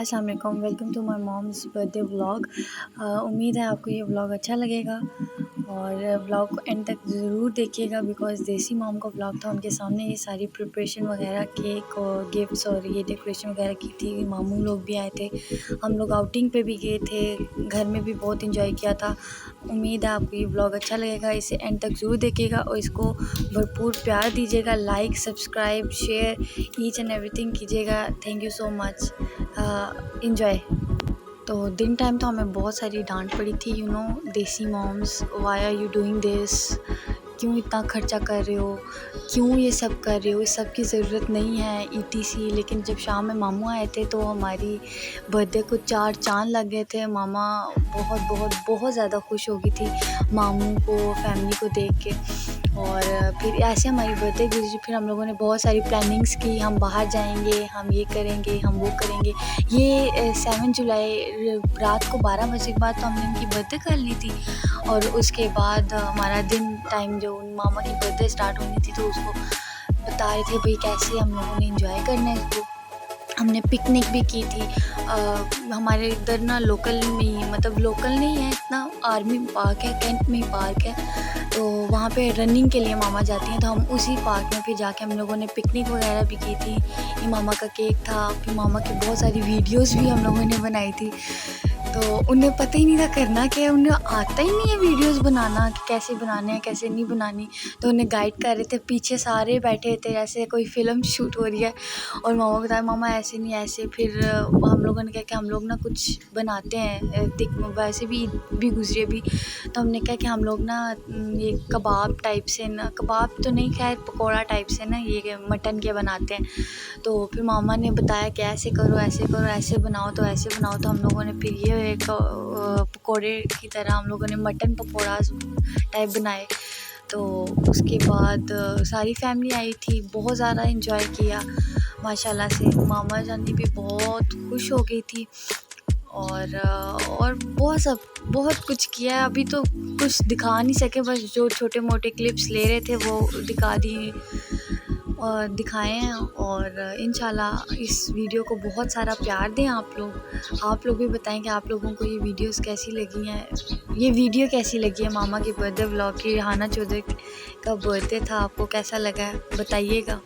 अस्सलाम वालेकुम, welcome to my mom's birthday vlog. उम्मीद है आपको ये व्लॉग अच्छा लगेगा और व्लॉग को एंड तक ज़रूर देखिएगा बिकॉज़ देसी मॉम का व्लॉग था। उनके सामने ये सारी प्रिपरेशन वगैरह, केक और गिफ्ट्स और ये डेकोरेशन वगैरह की थी। मामू लोग भी आए थे, हम लोग आउटिंग पे भी गए थे, घर में भी बहुत इंजॉय किया था। उम्मीद है आपको ये व्लॉग अच्छा लगेगा, इसे एंड तक ज़रूर देखिएगा और इसको भरपूर प्यार दीजिएगा। Like, subscribe, share each and everything कीजिएगा। Thank you so much. Enjoy. तो दिन टाइम तो हमें बहुत सारी डांट पड़ी थी, desi moms, why are you doing this, क्यों इतना खर्चा कर रहे हो, क्यों ये सब कर रहे हो, इस सब की ज़रूरत नहीं है ईटीसी। लेकिन जब शाम में मामू आए थे तो हमारी बर्थडे को चार चांद लग गए थे। मामा बहुत बहुत बहुत ज़्यादा खुश हो गई थी मामू को, फैमिली को देख के। और फिर ऐसे हमारी बर्थडे गुजरी। फिर हम लोगों ने बहुत सारी प्लानिंग्स की, हम बाहर जाएंगे, हम ये करेंगे, हम वो करेंगे। ये 7 जुलाई रात को 12 बजे के बाद तो हमने उनकी बर्थडे कर ली थी। और उसके बाद हमारा दिन टाइम जो मामा की बर्थडे स्टार्ट होनी थी तो उसको बता रहे थे भाई कैसे हम लोगों ने इंजॉय करना है इसको। हमने पिकनिक भी की थी। हमारे इधर ना लोकल में ही, मतलब लोकल नहीं है इतना, आर्मी पार्क है, कैंट में ही पार्क है, तो वहाँ पे रनिंग के लिए मामा जाती हैं। तो हम उसी पार्क में फिर जाके हम लोगों ने पिकनिक वगैरह भी की थी। ये मामा का केक था, फिर मामा की बहुत सारी वीडियोस भी हम लोगों ने बनाई थी। तो उन्हें पता ही नहीं था करना क्या है, उन्हें आता ही नहीं है वीडियोस बनाना कि कैसे बनाने हैं कैसे नहीं बनानी। तो उन्हें गाइड कर रहे थे, पीछे सारे बैठे थे जैसे कोई फ़िल्म शूट हो रही है। और मामा को बताया मामा ऐसे नहीं ऐसे। फिर हम लोगों ने कहा कि हम लोग ना कुछ बनाते हैं, वैसे भी ईद भी गुजरी अभी, तो हमने कहा कि हम लोग ना ये कबाब टाइप से ना, कबाब तो नहीं खैर पकौड़ा टाइप से ना ये मटन के बनाते हैं। तो फिर मामा ने बताया कि ऐसे करो ऐसे करो, ऐसे बनाओ तो ऐसे बनाओ। तो हम लोगों ने फिर ये एक पकौड़े की तरह हम लोगों ने मटन पकौड़ा टाइप बनाए। तो उसके बाद सारी फैमिली आई थी, बहुत ज़्यादा इंजॉय किया माशाल्लाह से। मामा जानी भी बहुत खुश हो गई थी और बहुत कुछ किया है। अभी तो कुछ दिखा नहीं सके, बस जो छोटे मोटे क्लिप्स ले रहे थे वो दिखा दिए और दिखाए हैं। और इंशाल्लाह इस वीडियो को बहुत सारा प्यार दें आप लोग भी बताएं कि आप लोगों को ये वीडियोस कैसी लगी हैं, ये वीडियो कैसी लगी है मामा के बर्थडे व्लॉग की। रिहाना चौधरी का बर्थडे था, आपको कैसा लगा है बताइएगा।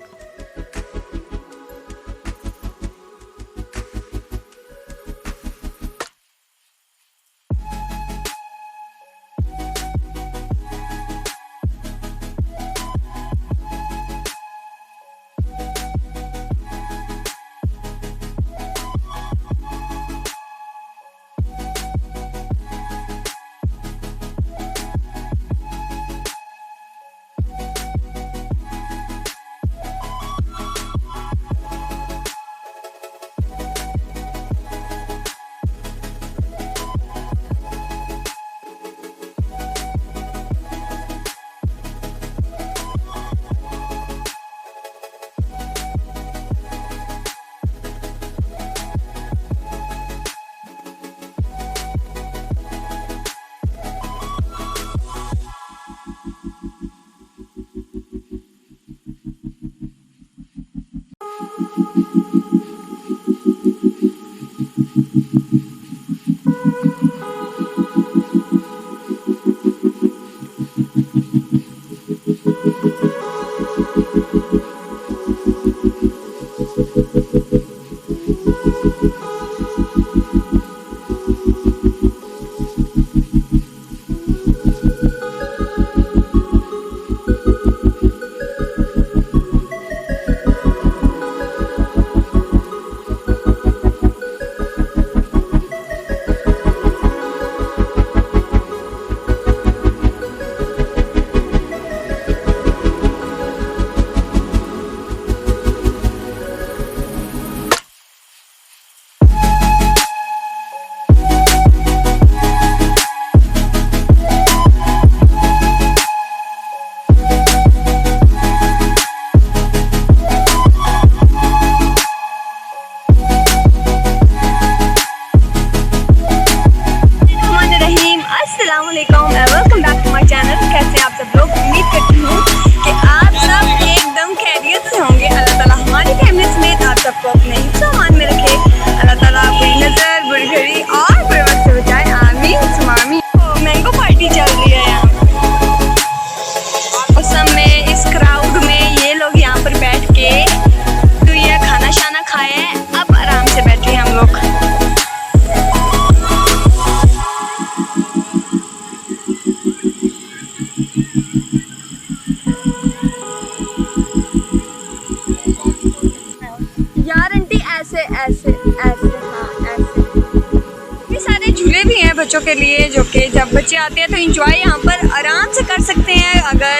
बच्चों के लिए, जो कि जब बच्चे आते हैं तो इंजॉय यहाँ पर आराम से कर सकते हैं। अगर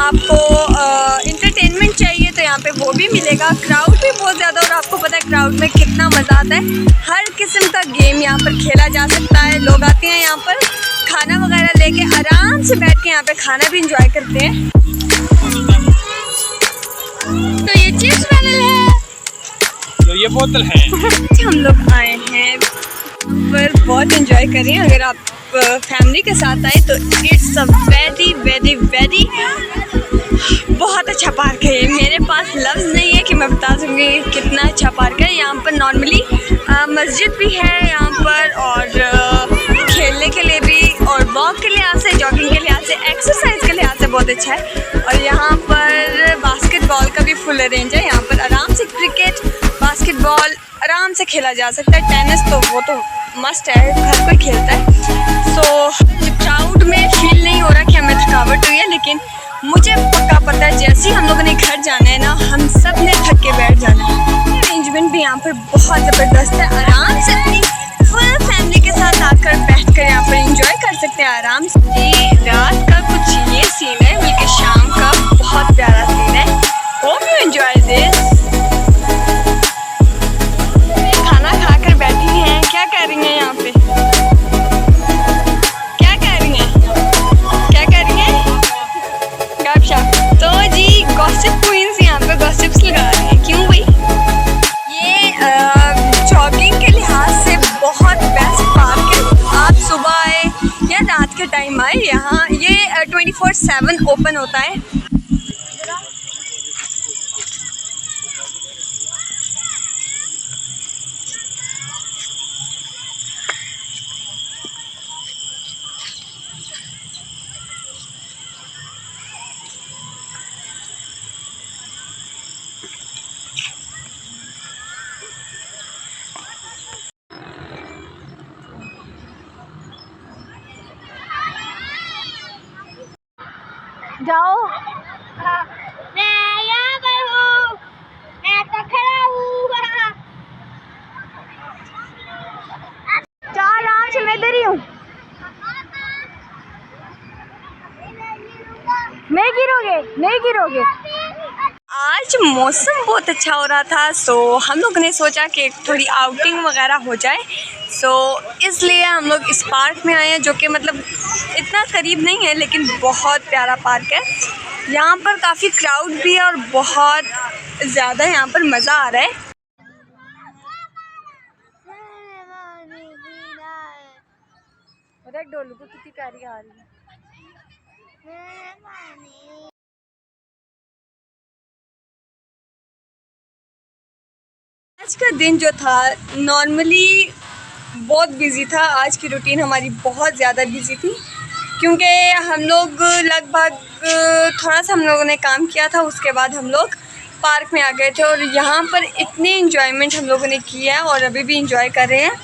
आपको इंटरटेनमेंट चाहिए तो यहाँ पे वो भी मिलेगा। क्राउड भी बहुत ज़्यादा, और आपको पता है क्राउड में कितना मज़ा आता है। हर किस्म का गेम यहाँ पर खेला जा सकता है। लोग आते हैं यहाँ पर खाना वगैरह लेके, आराम से बैठ के यहाँ पे खाना भी इंजॉय करते हैं। तो ये चिप्स बैरल है, तो ये बोतल है। हम लोग आए हैं पर बहुत एंजॉय करें। अगर आप फैमिली के साथ आए तो it's a very very very बहुत अच्छा पार्क है। मेरे पास लफ्ज़ नहीं है कि मैं बता दूँगी कितना अच्छा पार्क है। यहाँ पर नॉर्मली मस्जिद भी है यहाँ पर, और खेलने के लिए भी, और वॉक के लिहाज से, जॉगिंग के लिहाज से, एक्सरसाइज के लिहाज से बहुत अच्छा है। और यहाँ पर बास्केटबॉल का भी फुल अरेंज है। यहाँ पर आराम से क्रिकेट, बास्केटबॉल आराम से खेला जा सकता है। टेनिस तो वो तो मस्ट है, हर कोई खेलता है। सो क्राउड में फील नहीं हो रहा कि हमें थकावट हुई है, लेकिन मुझे पक्का पता है जैसे ही हम लोगों ने घर जाना है ना, हम सब ने थक के बैठ जाना है। अरेंजमेंट भी यहाँ पर बहुत ज़बरदस्त है। आराम से अपनी फुल फैमिली के साथ आकर बैठ कर यहाँ पर इंजॉय कर सकते हैं आराम से। रात का कुछ ये सीन है, बल्कि शाम का बहुत प्यारा सीन है। Hope you enjoy this. खाना खाकर बैठी हैं, क्या कर रही हैं यहाँ पे? क्या कर रही हैं? क्या कर रही हैं? गपशप। तो जी गॉसिप क्वींस यहाँ पे गॉसिप्स लगा रही हैं। क्यों भाई? ये जॉगिंग के लिहाज से बहुत बेस्ट पार्क है। आप सुबह आए या रात के टाइम आए, यहाँ ये 24/7 ओपन होता है। जाओ। मैं यहाँ पर हूँ, मैं तो खड़ा हूँ। चार आराम से मैं इधर ही हूँ। नहीं गिरोगे, नहीं गिरोगे। आज मौसम बहुत अच्छा हो रहा था, सो हम लोगों ने सोचा कि थोड़ी आउटिंग वगैरह हो जाए। सो इसलिए हम लोग इस पार्क में आए हैं, जो कि मतलब इतना करीब नहीं है, लेकिन बहुत प्यारा पार्क है। यहाँ पर काफ़ी क्राउड भी है और बहुत ज़्यादा यहाँ पर मज़ा आ रहा है। डोलू को कितनी प्यारी आ रही है। आज का दिन जो था नॉर्मली बहुत बिज़ी था। आज की रूटीन हमारी बहुत ज़्यादा बिज़ी थी, क्योंकि हम लोग लगभग थोड़ा सा हम लोगों ने काम किया था, उसके बाद हम लोग पार्क में आ गए थे। और यहाँ पर इतनी इंजॉयमेंट हम लोगों ने किया है और अभी भी इंजॉय कर रहे हैं।